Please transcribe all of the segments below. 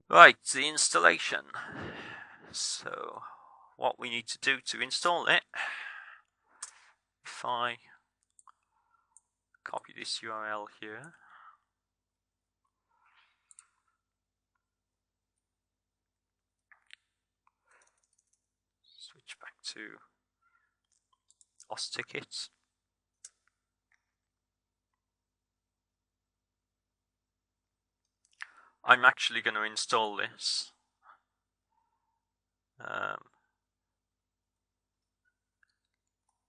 Right, the installation. So what we need to do to install it, if I copy this URL here, switch back to OS tickets. I'm actually going to install this.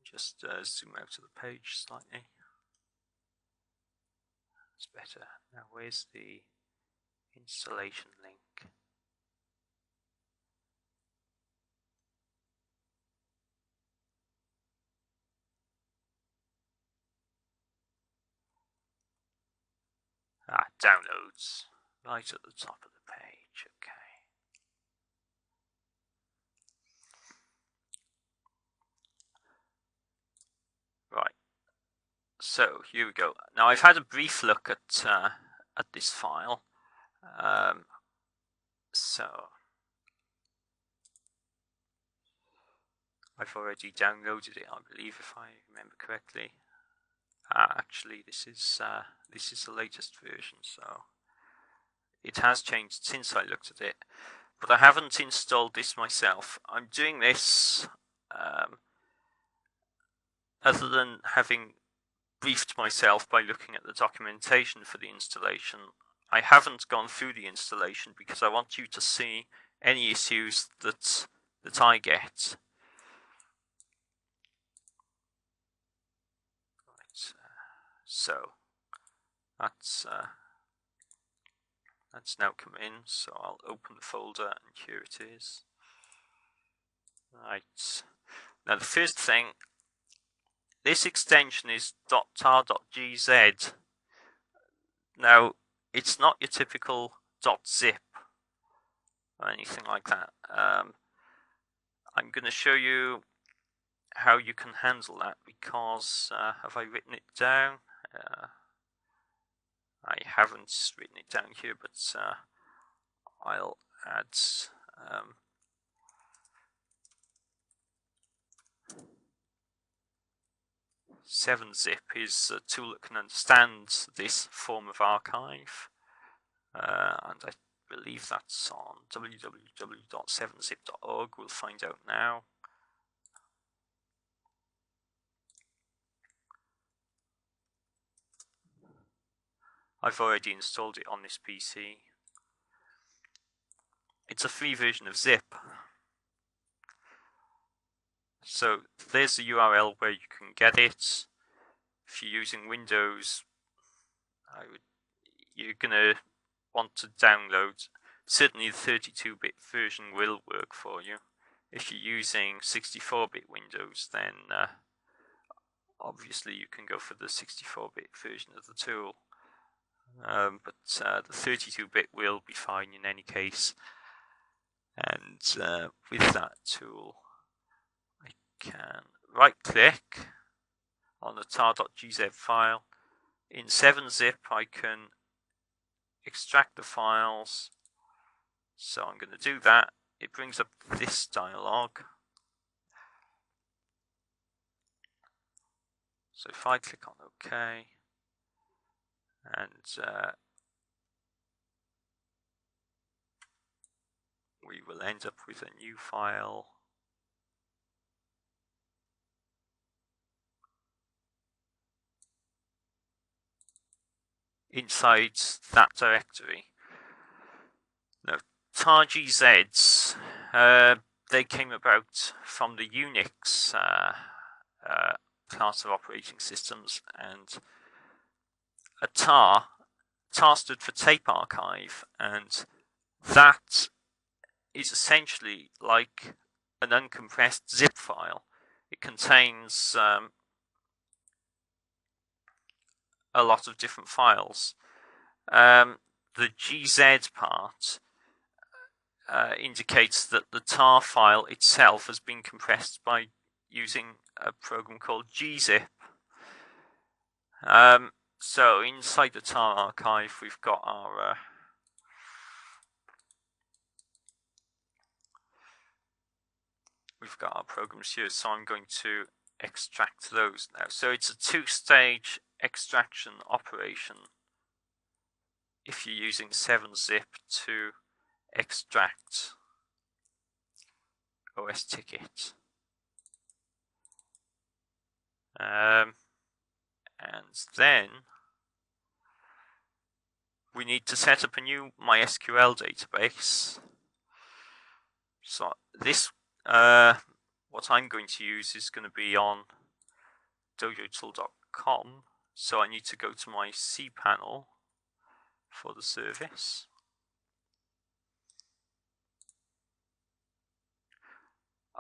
Just zoom out of the page slightly. It's better. Now where's the installation link? Downloads. Right at the top of the page. Okay. Right. So here we go. Now I've had a brief look at this file. So I've already downloaded it, I believe, if I remember correctly. Actually, this is the latest version, so it has changed since I looked at it. But I haven't installed this myself. I'm doing this other than having briefed myself by looking at the documentation for the installation. I haven't gone through the installation because I want you to see any issues that I get. Right, so that's now come in, so I'll open the folder and here it is. Right, now the first thing, this extension is .tar.gz. Now it's not your typical .zip or anything like that. I'm going to show you how you can handle that because have I written it down? I haven't written it down here, but I'll add 7-zip is a tool that can understand this form of archive, and I believe that's on www.7zip.org. We'll find out now. I've already installed it on this PC. It's a free version of zip. So there's the URL where you can get it. If you're using Windows, you're going to want to download. Certainly the 32-bit version will work for you. If you're using 64-bit Windows, then obviously you can go for the 64-bit version of the tool. But the 32-bit will be fine in any case. And with that tool, I can right-click on the tar.gz file. In 7-zip, I can extract the files. So I'm going to do that. It brings up this dialog. So if I click on OK, and we will end up with a new file. Inside that directory. Now, tar.gz, they came about from the Unix class of operating systems, and a tar stood for tape archive, and that is essentially like an uncompressed zip file. It contains a lot of different files. The GZ part indicates that the tar file itself has been compressed by using a program called gzip. So inside the tar archive, we've got our we've got our programs here, so I'm going to extract those now. So it's a two-stage extraction operation if you're using 7-zip to extract OS ticket. And then we need to set up a new MySQL database. So this, what I'm going to use is going to be on dojotool.com. So I need to go to my cPanel for the service.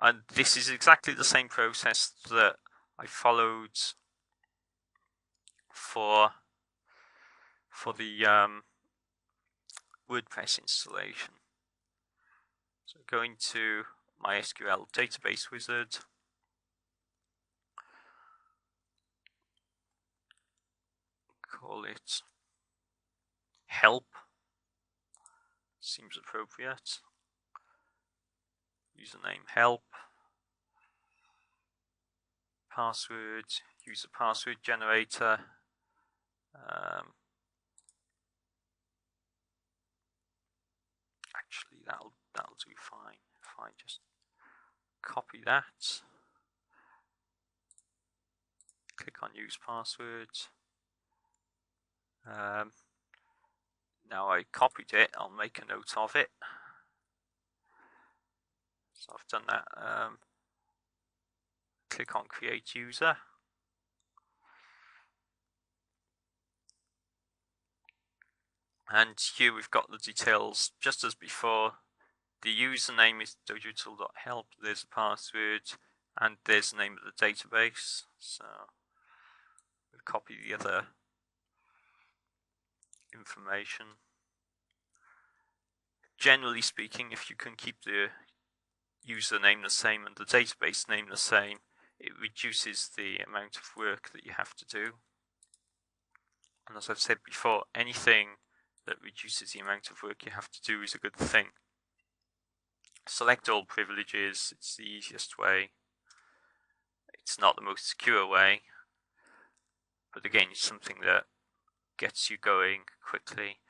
And this is exactly the same process that I followed for the WordPress installation. So going to MySQL database wizard, call it help, seems appropriate. Username help, password, use a password generator. Actually, that'll do fine if I just copy that, click on use password. Now I copied it, I'll make a note of it. So I've done that. Click on create user. And here we've got the details just as before. The username is dojotool.help, there's a password, and there's the name of the database. So we'll copy the other information. Generally speaking, if you can keep the username the same and the database name the same, it reduces the amount of work that you have to do. And as I've said before, anything that reduces the amount of work you have to do is a good thing. Select all privileges, it's the easiest way. It's not the most secure way, but again, it's something that gets you going quickly,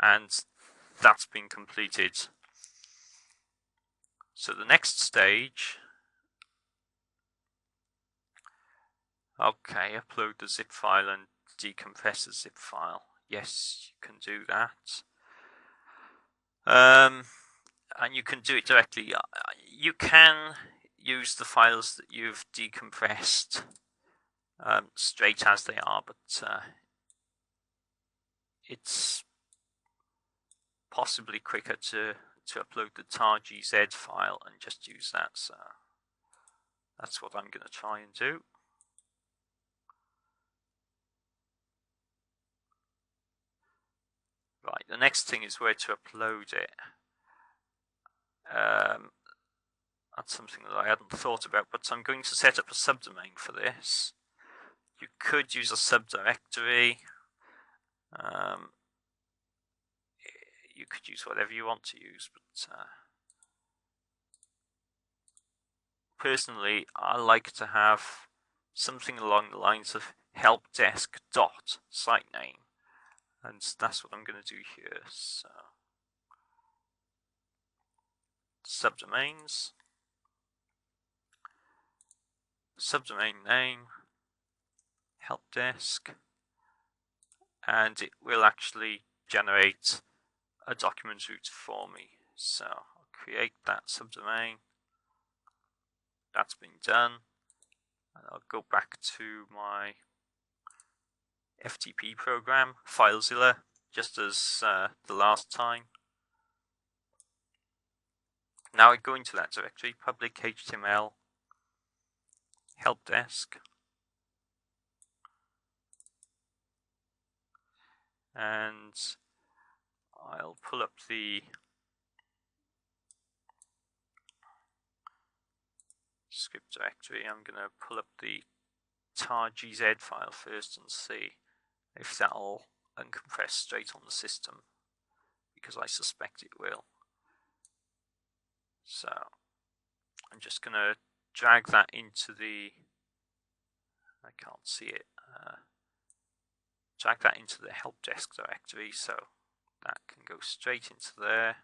and that's been completed. So the next stage, okay, upload the zip file and decompress the zip file. Yes, you can do that. And you can do it directly. You can use the files that you've decompressed straight as they are, but it's possibly quicker to upload the tar.gz file and just use that. So that's what I'm going to try and do. Right, the next thing is where to upload it. That's something that I hadn't thought about, but I'm going to set up a subdomain for this. You could use a subdirectory. You could use whatever you want to use, but personally, I like to have something along the lines of helpdesk.sitename, and that's what I'm going to do here. So, subdomains, subdomain name, helpdesk, and it will actually generate a document root for me. So I'll create that subdomain. That's been done. And I'll go back to my FTP program, FileZilla, just as the last time. Now I go into that directory, public HTML, helpdesk, and I'll pull up the script directory. I'm going to pull up the tar.gz file first and see if that'll uncompress straight on the system, because I suspect it will. So I'm just going to drag that into the, I can't see it, drag that into the help desk directory, so that can go straight into there.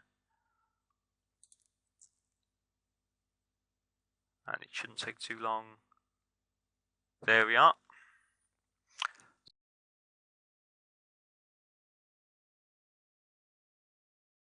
And it shouldn't take too long. There we are.